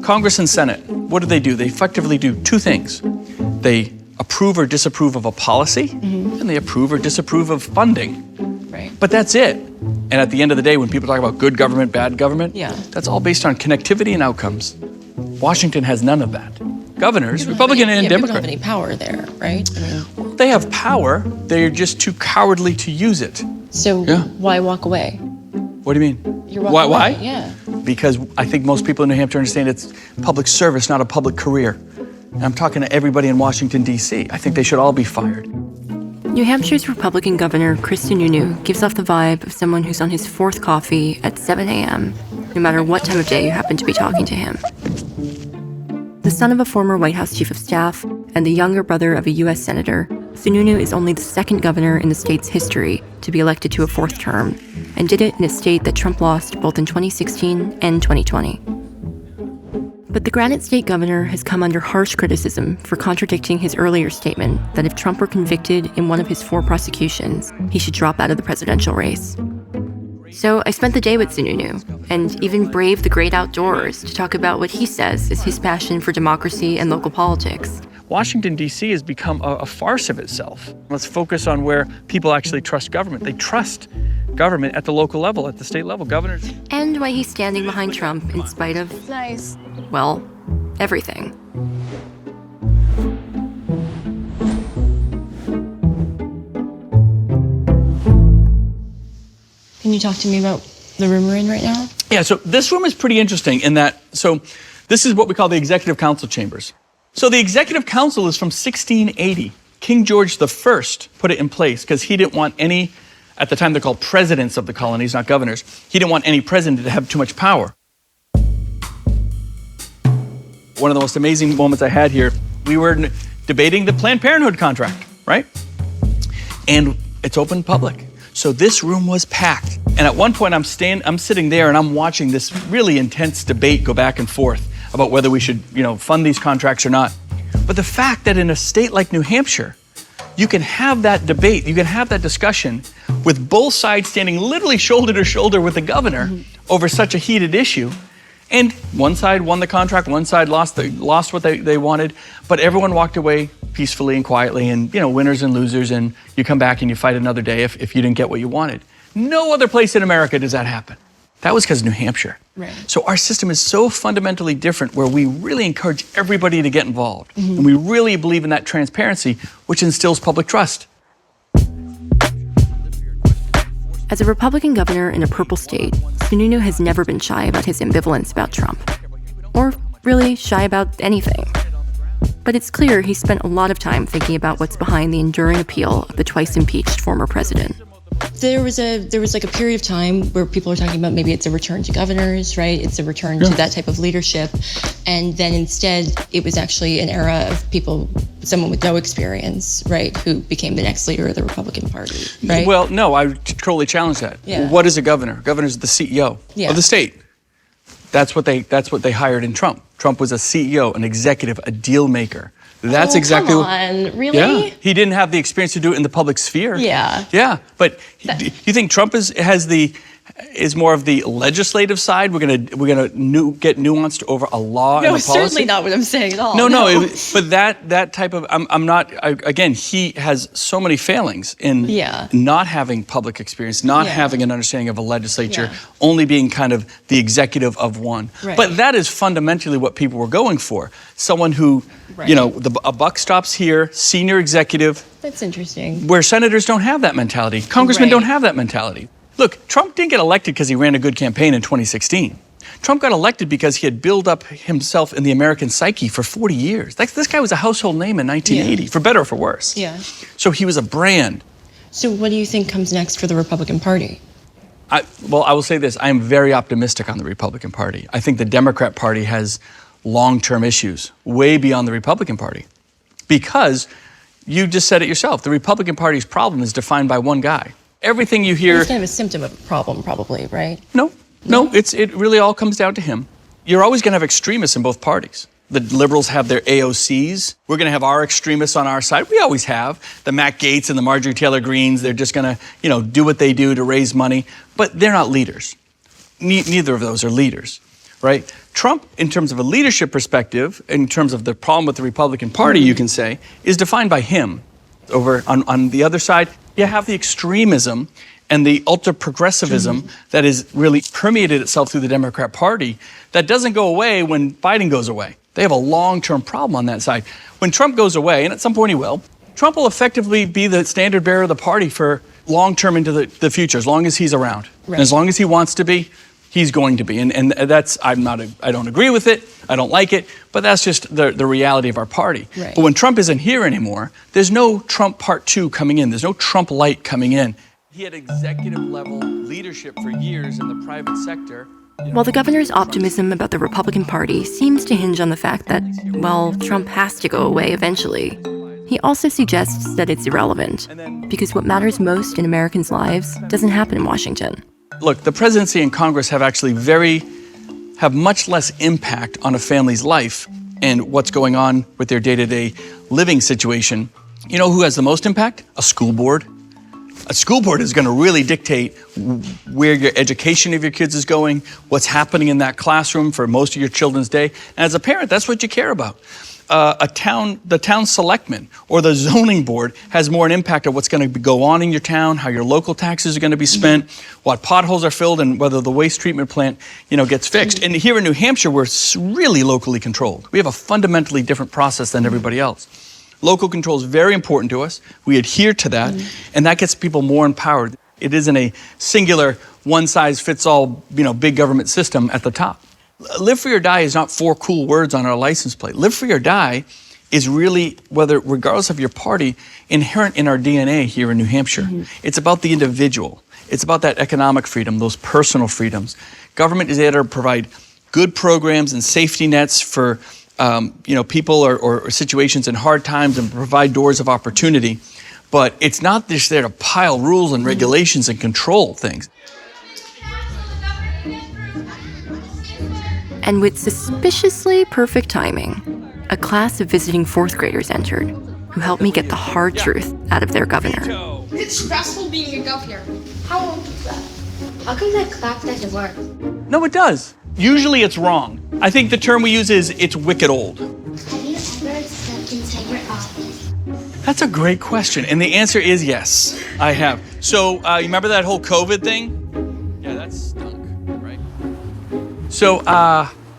Congress and Senate, what do? They effectively do two things. They approve or disapprove of a policy, and they approve or disapprove of funding. Right. But that's it. And at the end of the day, when people talk about good government, bad government, that's all based on connectivity and outcomes. Washington has none of that. Governors, Republican and Democrat. People don't have any power there, right? I mean, they have power, they're just too cowardly to use it. So why walk away? What do you mean? You're walking Why? away. Yeah. Because I think most people in New Hampshire understand it's public service, not a public career. And I'm talking to everybody in Washington, D.C. I think they should all be fired. New Hampshire's Republican Governor Chris Sununu gives off the vibe of someone who's on his fourth coffee at 7 a.m., no matter what time of day you happen to be talking to him. The son of a former White House chief of staff and the younger brother of a U.S. senator, Sununu is only the second governor in the state's history to be elected to a fourth term, and did it in a state that Trump lost both in 2016 and 2020. But the Granite State governor has come under harsh criticism for contradicting his earlier statement that if Trump were convicted in one of his 4 prosecutions, he should drop out of the presidential race. So I spent the day with Sununu, and even braved the great outdoors to talk about what he says is his passion for democracy and local politics. Washington, D.C. has become a farce of itself. Let's focus on where people actually trust government. They trust government at the local level, at the state level, governors. And why he's standing behind Trump in spite of, well, everything. Can you talk to me about the room we're in right now? Yeah, so this room is pretty interesting in that, so this is what we call the Executive Council chambers. So the Executive Council is from 1680. King George I put it in place because he didn't want any, at the time they're called presidents of the colonies, not governors. He didn't want any president to have too much power. One of the most amazing moments I had here, we were debating the Planned Parenthood contract, right? And it's open public. So this room was packed. And at one point I'm sitting there and I'm watching this really intense debate go back and forth about whether we should, fund these contracts or not. But the fact that in a state like New Hampshire, you can have that debate, you can have that discussion with both sides standing literally shoulder to shoulder with the governor over such a heated issue. And one side won the contract, one side lost what they wanted, but everyone walked away peacefully and quietly, and winners and losers, and you come back and you fight another day if you didn't get what you wanted. No other place in America does that happen. That was because of New Hampshire. Right. So our system is so fundamentally different where we really encourage everybody to get involved. And we really believe in that transparency, which instills public trust. As a Republican governor in a purple state, Sununu has never been shy about his ambivalence about Trump. Or really shy about anything. But it's clear he spent a lot of time thinking about what's behind the enduring appeal of the twice impeached former president. There was like a period of time where people were talking about maybe it's a return to governors, right? It's a return to that type of leadership. And then instead, it was actually an era of someone with no experience, right, who became the next leader of the Republican Party, right? Well, no, I totally challenge that. Yeah. What is a governor? A governor is the CEO of the state. That's what they hired in Trump. Trump was a CEO, an executive, a deal maker. That's exactly come on, really? Yeah, he didn't have the experience to do it in the public sphere. Yeah. Yeah, but do you think Trump is more of the legislative side? We're gonna get nuanced over a law and a policy? No, certainly not what I'm saying at all. No. But that type of again, he has so many failings in not having public experience, not having an understanding of a legislature, only being kind of the executive of one. Right. But that is fundamentally what people were going for. Someone who, a buck stops here, senior executive. That's interesting. Where senators don't have that mentality. Congressmen don't have that mentality. Look, Trump didn't get elected because he ran a good campaign in 2016. Trump got elected because he had built up himself in the American psyche for 40 years. This guy was a household name in 1980, for better or for worse. Yeah. So he was a brand. So what do you think comes next for the Republican Party? I will say this. I am very optimistic on the Republican Party. I think the Democrat Party has long-term issues way beyond the Republican Party. Because you just said it yourself. The Republican Party's problem is defined by one guy. Everything you hear... It's kind of a symptom of a problem, probably, right? No, it really all comes down to him. You're always going to have extremists in both parties. The liberals have their AOCs. We're going to have our extremists on our side. We always have. The Matt Gaetz and the Marjorie Taylor Greens, they're just going to, do what they do to raise money. But they're not leaders. Neither of those are leaders. right? Trump, in terms of a leadership perspective, in terms of the problem with the Republican Party, you can say, is defined by him. Over on the other side, you have the extremism and the ultra-progressivism that has really permeated itself through the Democrat Party that doesn't go away when Biden goes away. They have a long-term problem on that side. When Trump goes away, and at some point he will, Trump will effectively be the standard bearer of the party for long-term into the future, as long as he's around. Right. And as long as he wants to be, he's going to be. And that's, I don't agree with it, I don't like it, but that's just the reality of our party. Right. But when Trump isn't here anymore, there's no Trump Part 2 coming in. There's no Trump Light coming in. He had executive level leadership for years in the private sector. While the governor's optimism about the Republican Party seems to hinge on the fact that, well, Trump has to go away eventually, he also suggests that it's irrelevant, because what matters most in Americans' lives doesn't happen in Washington. Look, the presidency and Congress have actually have much less impact on a family's life and what's going on with their day-to-day living situation. You know who has the most impact? A school board. A school board is going to really dictate where your education of your kids is going, what's happening in that classroom for most of your children's day. And as a parent, that's what you care about. The town selectman or the zoning board has more an impact of what's going to go on in your town, how your local taxes are going to be spent, what potholes are filled, and whether the waste treatment plant, gets fixed. And here in New Hampshire, we're really locally controlled. We have a fundamentally different process than everybody else. Local control is very important to us. We adhere to that, and that gets people more empowered. It isn't a singular, one-size-fits-all, big government system at the top. Live free or die is not 4 cool words on our license plate. Live free or die is really, regardless of your party, inherent in our DNA here in New Hampshire. It's about the individual. It's about that economic freedom, those personal freedoms. Government is there to provide good programs and safety nets for people or situations in hard times and provide doors of opportunity. But it's not just there to pile rules and regulations and control things. And with suspiciously perfect timing, a class of visiting 4th graders entered, who helped me get the hard truth out of their governor. It's stressful being a governor. How long is that? How come that clock doesn't work? No, it does. Usually it's wrong. I think the term we use is it's wicked old. Have you ever stepped inside your office? That's a great question. And the answer is yes, I have. So you remember that whole COVID thing? Yeah, that stunk, right? So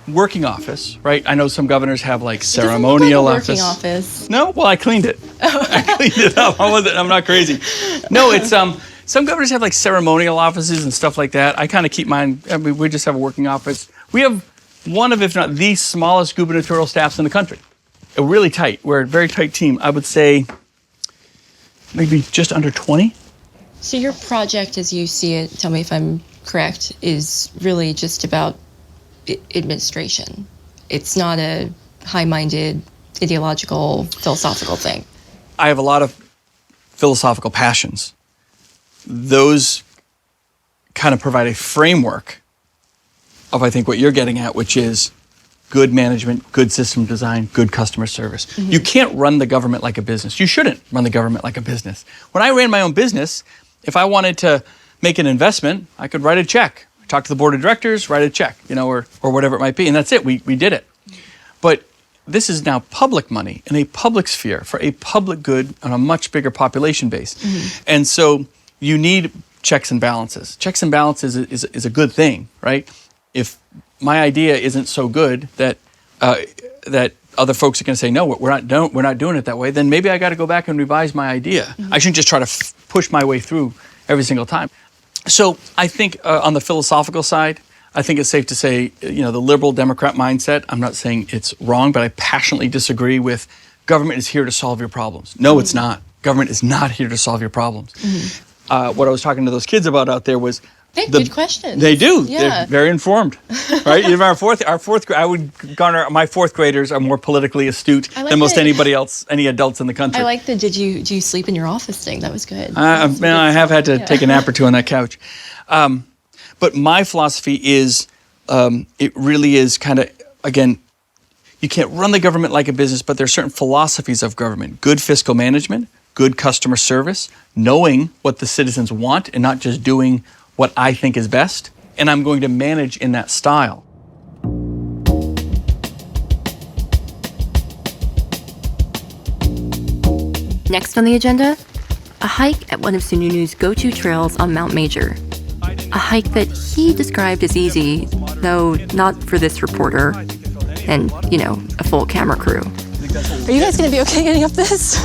working office, right? I know some governors have like ceremonial It doesn't look like a working office. No? Well, I cleaned it. I cleaned it up. I'm not crazy. No, it's some governors have like ceremonial offices and stuff like that. I kind of keep mine. We just have a working office. We have one of, if not the smallest gubernatorial staffs in the country. Really tight. We're a very tight team. I would say maybe just under 20. So your project, as you see it, tell me if I'm correct, is really just about administration. It's not a high-minded, ideological, philosophical thing. I have a lot of philosophical passions. Those kind of provide a framework of, I think, what you're getting at, which is good management, good system design, good customer service. You can't run the government like a business. You shouldn't run the government like a business. When I ran my own business, if I wanted to make an investment, I could write a check. Talk to the board of directors, write a check, or whatever it might be, and that's it. We did it. But this is now public money in a public sphere for a public good on a much bigger population base. And so you need checks and balances. Checks and balances is a good thing, right? If my idea isn't so good that other folks are going to say, no, we're not doing it that way, then maybe I got to go back and revise my idea. I shouldn't just try to push my way through every single time. So I think on the philosophical side, I think it's safe to say, the liberal Democrat mindset, I'm not saying it's wrong, but I passionately disagree with government is here to solve your problems. No, it's not. Government is not here to solve your problems. What I was talking to those kids about out there was They have good questions. They do. Yeah. They're very informed, right? Even our fourth, I would garner my 4th graders are more politically astute than most anybody else, any adults in the country. I like the do you sleep in your office thing. That was good. I have had to take a nap or two on that couch. But my philosophy is, it really is kind of, again, you can't run the government like a business, but there are certain philosophies of government. Good fiscal management, good customer service, knowing what the citizens want and not just doing what I think is best, and I'm going to manage in that style. Next on the agenda, a hike at one of Sununu's go-to trails on Mount Major. A hike that he described as easy, though not for this reporter and, a full camera crew. Are you guys going to be okay getting up this?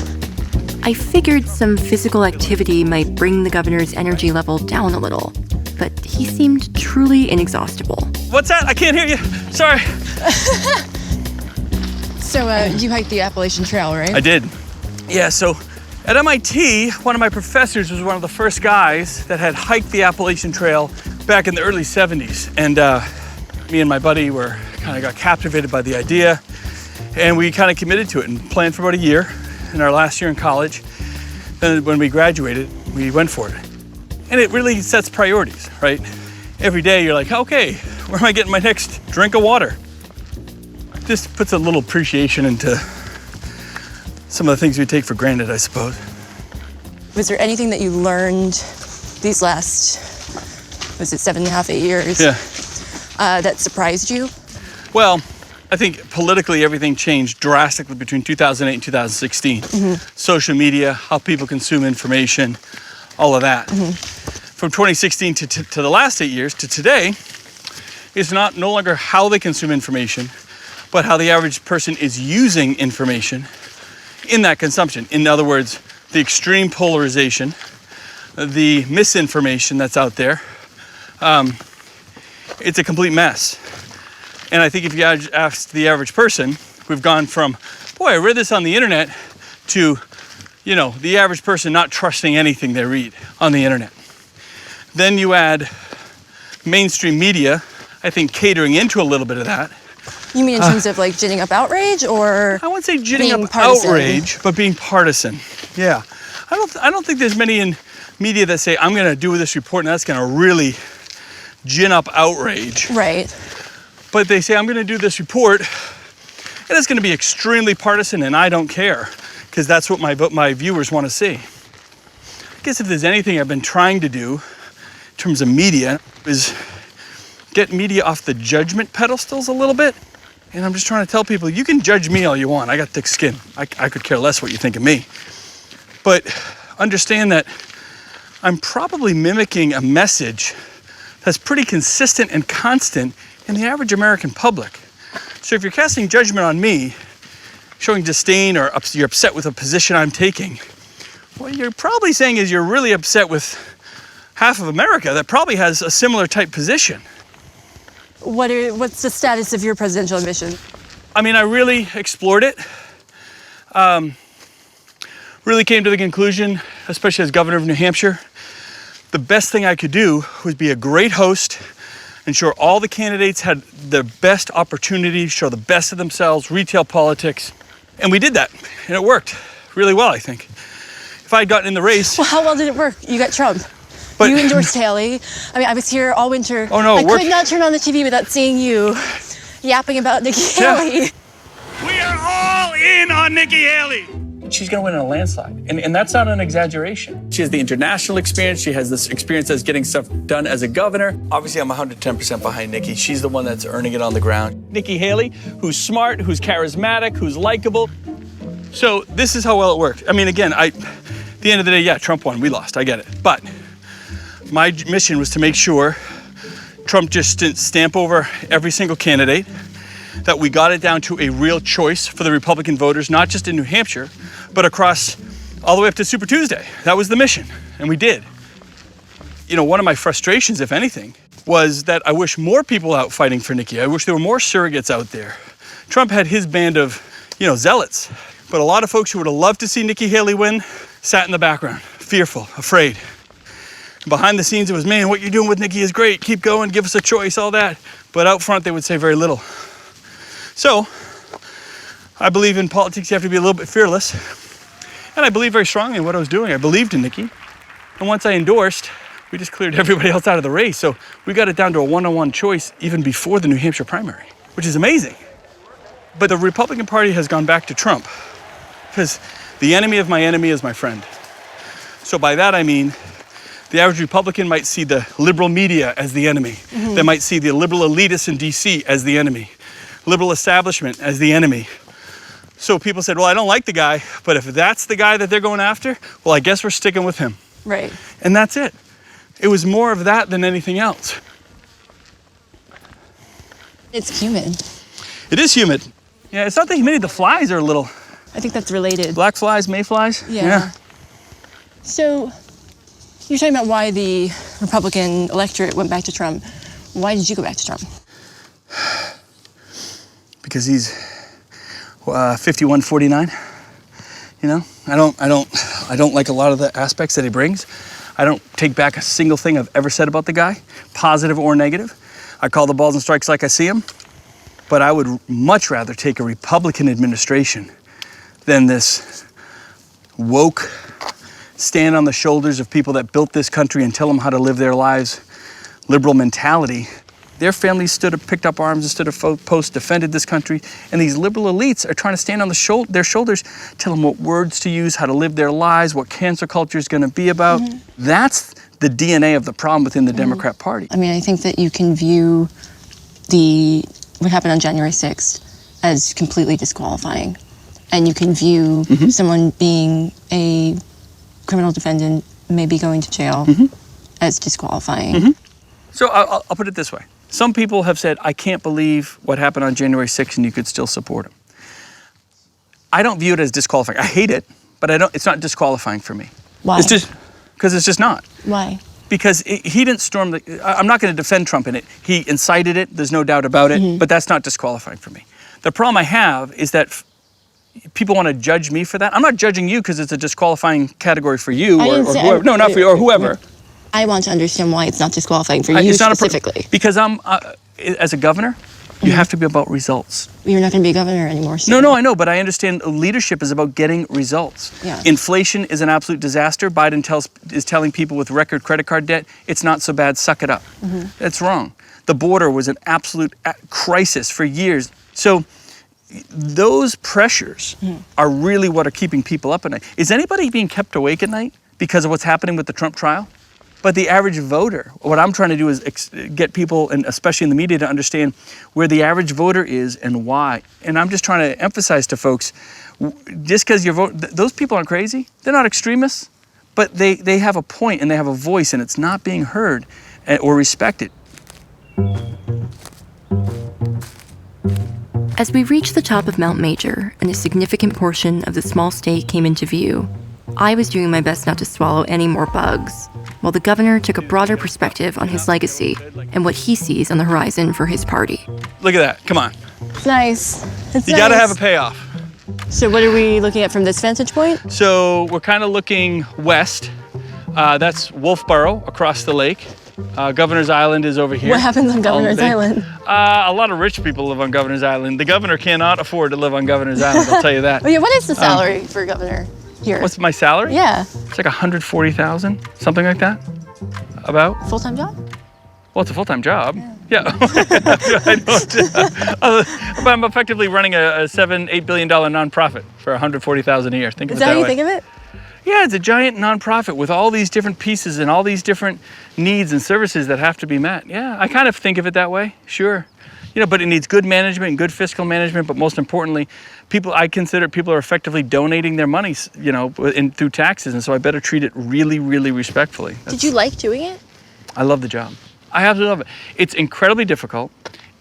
I figured some physical activity might bring the governor's energy level down a little, but he seemed truly inexhaustible. What's that? I can't hear you. Sorry. So you hiked the Appalachian Trail, right? I did. Yeah, so at MIT, one of my professors was one of the first guys that had hiked the Appalachian Trail back in the early 70s. And me and my buddy kind of got captivated by the idea, and we kind of committed to it and planned for about a year in our last year in college. Then when we graduated, we went for it. And it really sets priorities, right? Every day you're like, okay, where am I getting my next drink of water? Just puts a little appreciation into some of the things we take for granted, I suppose. Was there anything that you learned these last, 7.5, 8 years? Yeah. That surprised you? Well, I think politically everything changed drastically between 2008 and 2016. Social media, how people consume information, all of that. From 2016 to the last 8 years to today, it's no longer how they consume information, but how the average person is using information in that consumption. In other words, the extreme polarization, the misinformation that's out there, it's a complete mess. And I think if you ask the average person, we've gone from, boy, I read this on the internet, to, the average person not trusting anything they read on the internet. Then you add mainstream media, I think catering into a little bit of that. You mean in terms of like ginning up outrage, or I wouldn't say ginning up partisan? outrage, but being partisan. Yeah. I don't think there's many in media that say, I'm going to do this report and that's going to really gin up outrage. Right. But they say, I'm going to do this report and it's going to be extremely partisan and I don't care, because that's what my viewers want to see. I guess if there's anything I've been trying to do in terms of media is get media off the judgment pedestals a little bit. And I'm just trying to tell people, you can judge me all you want. I got thick skin. I could care less what you think of me. But understand that I'm probably mimicking a message that's pretty consistent and constant in the average American public. So if you're casting judgment on me, showing disdain or you're upset with a position I'm taking, what you're probably saying is you're really upset with half of America that probably has a similar type position. What's the status of your presidential ambition? I mean, I really explored it. Really came to the conclusion, especially as governor of New Hampshire, the best thing I could do was be a great host, ensure all the candidates had the best opportunity, show the best of themselves, retail politics. And we did that, and it worked really well, I think. If I had gotten in the race... Well, how well did it work? You got Trump. But, you endorsed Haley. I mean, I was here all winter. Oh, no, I could not turn on the TV without seeing you yapping about Nikki Haley. We are all in on Nikki Haley. She's going to win in a landslide. And that's not an exaggeration. She has the international experience. She has this experience as getting stuff done as a governor. Obviously, I'm 110% behind Nikki. She's the one that's earning it on the ground. Nikki Haley, who's smart, who's charismatic, who's likable. So this is how well it worked. I mean, again, at the end of the day, yeah, Trump won. We lost. I get it. But my mission was to make sure Trump just didn't stamp over every single candidate, that we got it down to a real choice for the Republican voters, not just in New Hampshire, but across all the way up to Super Tuesday. That was the mission, and we did. One of my frustrations, if anything, was that I wish more people out fighting for Nikki. I wish there were more surrogates out there. Trump had his band of, zealots, but a lot of folks who would have loved to see Nikki Haley win sat in the background, fearful, afraid. Behind the scenes, it was, man, what you're doing with Nikki is great. Keep going, give us a choice, all that. But out front, they would say very little. So, I believe in politics, you have to be a little bit fearless. And I believe very strongly in what I was doing. I believed in Nikki. And once I endorsed, we just cleared everybody else out of the race. So we got it down to a one-on-one choice even before the New Hampshire primary, which is amazing. But the Republican Party has gone back to Trump because the enemy of my enemy is my friend. So by that I mean, the average Republican might see the liberal media as the enemy. Mm-hmm. They might see the liberal elitists in DC as the enemy. Liberal establishment as the enemy. So people said, well, I don't like the guy, but if that's the guy that they're going after, well, I guess we're sticking with him. Right. And that's it. It was more of that than anything else. It's humid. It is humid. Yeah, it's not the humidity. The flies are a little. I think that's related. Black flies, mayflies. Yeah. So you're talking about why the Republican electorate went back to Trump. Why did you go back to Trump? Because he's 51-49. You know, I don't like a lot of the aspects that he brings. I don't take back a single thing I've ever said about the guy, positive or negative. I call the balls and strikes like I see them. But I would much rather take a Republican administration than this woke, stand on the shoulders of people that built this country and tell them how to live their lives, liberal mentality. Their families picked up arms and stood at post, defended this country, and these liberal elites are trying to stand on their shoulders, tell them what words to use, how to live their lives, what cancel culture is going to be about. Mm-hmm. That's the DNA of the problem within the Democrat Party. I mean, I think that you can view what happened on January 6th as completely disqualifying. And you can view someone being a criminal defendant, maybe going to jail, as disqualifying. So I'll put it this way. Some people have said, I can't believe what happened on January 6th and you could still support him. I don't view it as disqualifying. I hate it, but it's not disqualifying for me. Why? It's just, because it's just not. Why? Because he didn't storm I'm not going to defend Trump in it. He incited it, there's no doubt about it, but that's not disqualifying for me. The problem I have is that people want to judge me for that. I'm not judging you because it's a disqualifying category for you or whoever. No, not for you or whoever. I want to understand why it's not disqualifying for you specifically. Because I'm, as a governor, you have to be about results. You're not going to be a governor anymore. So. No, I know, but I understand leadership is about getting results. Yeah. Inflation is an absolute disaster. Biden is telling people with record credit card debt, it's not so bad, suck it up. That's wrong. The border was an absolute crisis for years. So those pressures are really what are keeping people up at night. Is anybody being kept awake at night because of what's happening with the Trump trial? But the average voter, what I'm trying to do is get people, and especially in the media, to understand where the average voter is and why. And I'm just trying to emphasize to folks, just because you vote, those people aren't crazy. They're not extremists, but they have a point and they have a voice, and it's not being heard or respected. As we reached the top of Mount Major and a significant portion of the small state came into view, I was doing my best not to swallow any more bugs, while the governor took a broader perspective on his legacy and what he sees on the horizon for his party. Look at that, come on. It's nice. You gotta have a payoff. So what are we looking at from this vantage point? So we're kind of looking west. That's Wolfboro across the lake. Governor's Island is over here. What happens on Governor's Island? A lot of rich people live on Governor's Island. The governor cannot afford to live on Governor's Island, I'll tell you that. Oh yeah, what is the salary for governor here? What's my salary? Yeah. It's like $140,000, something like that. About. Full-time job? Well, it's a full-time job. Yeah. But I'm effectively running a $7-8 billion nonprofit for $140,000 a year. Think of it that way. Is that how you think of it? Yeah, it's a giant nonprofit with all these different pieces and all these different needs and services that have to be met. Yeah, I kind of think of it that way, sure. You know, but it needs good management and good fiscal management, but most importantly, I consider people are effectively donating their money, you know, through taxes, and so I better treat it really, really respectfully. Did you like doing it? I love the job. I absolutely love it. It's incredibly difficult.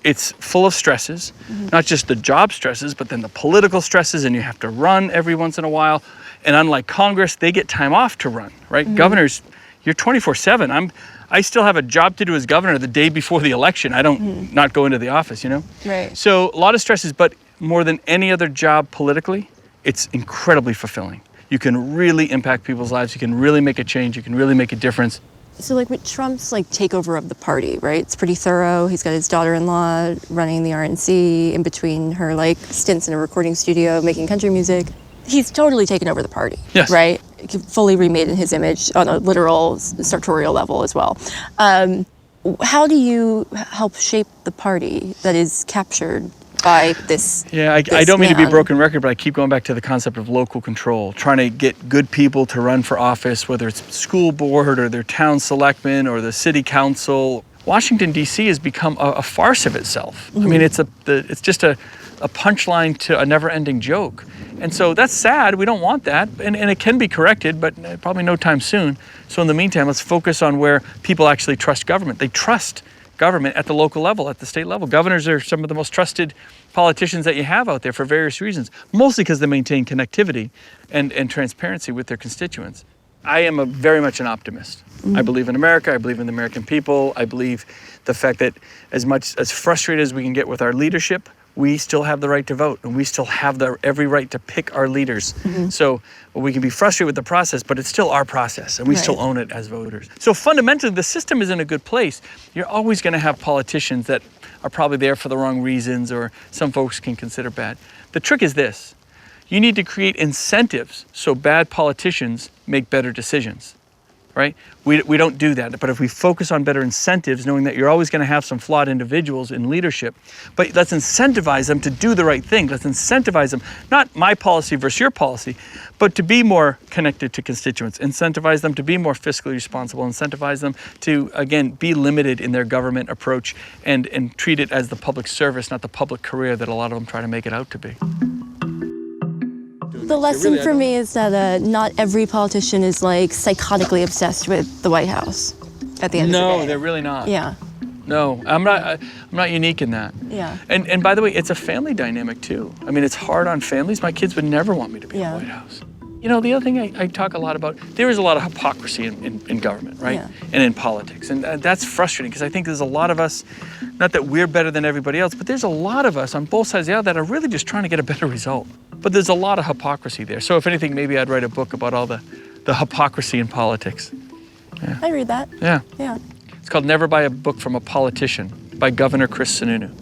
It's full of stresses, not just the job stresses, but then the political stresses, and you have to run every once in a while. And unlike Congress, they get time off to run, right? Governors, you're 24/7. I still have a job to do as governor the day before the election. I don't not go into the office, you know? Right. So a lot of stresses, but more than any other job politically, it's incredibly fulfilling. You can really impact people's lives. You can really make a change. You can really make a difference. So like with Trump's like takeover of the party, right? It's pretty thorough. He's got his daughter-in-law running the RNC in between her like stints in a recording studio making country music. He's totally taken over the party, yes. Right? Fully remade in his image on a literal sartorial level as well. How do you help shape the party that is captured by this? Yeah, I don't mean to be a broken record, but I keep going back to the concept of local control, trying to get good people to run for office, whether it's school board or their town selectmen or the city council. Washington, D.C. has become a farce of itself. I mean, it's just a punchline to a never-ending joke. And so that's sad. We don't want that. And it can be corrected, but probably no time soon. So in the meantime, let's focus on where people actually trust government. They trust government at the local level, at the state level. Governors are some of the most trusted politicians that you have out there for various reasons, mostly because they maintain connectivity and transparency with their constituents. I am very much an optimist. I believe in America. I believe in the American people. I believe the fact that as frustrated as we can get with our leadership, we still have the right to vote, and we still have every right to pick our leaders. So we can be frustrated with the process, but it's still our process, and we still own it as voters. So fundamentally, the system is in a good place. You're always going to have politicians that are probably there for the wrong reasons, or some folks can consider bad. The trick is this. You need to create incentives so bad politicians make better decisions, right? We don't do that, but if we focus on better incentives, knowing that you're always going to have some flawed individuals in leadership, but let's incentivize them to do the right thing. Let's incentivize them, not my policy versus your policy, but to be more connected to constituents, incentivize them to be more fiscally responsible, incentivize them to, again, be limited in their government approach and treat it as the public service, not the public career that a lot of them try to make it out to be. The lesson for me is that not every politician is like psychotically obsessed with the White House at the end of the day. No, they're really not. Yeah. No, I'm not unique in that. Yeah. And by the way, it's a family dynamic too. I mean, it's hard on families. My kids would never want me to be in the White House. You know, the other thing I talk a lot about, there is a lot of hypocrisy in government, right? Yeah. And in politics. And that's frustrating because I think there's a lot of us, not that we're better than everybody else, but there's a lot of us on both sides of the aisle that are really just trying to get a better result. But there's a lot of hypocrisy there. So if anything, maybe I'd write a book about all the hypocrisy in politics. Yeah. I read that. Yeah. Yeah. It's called Never Buy a Book from a Politician by Governor Chris Sununu.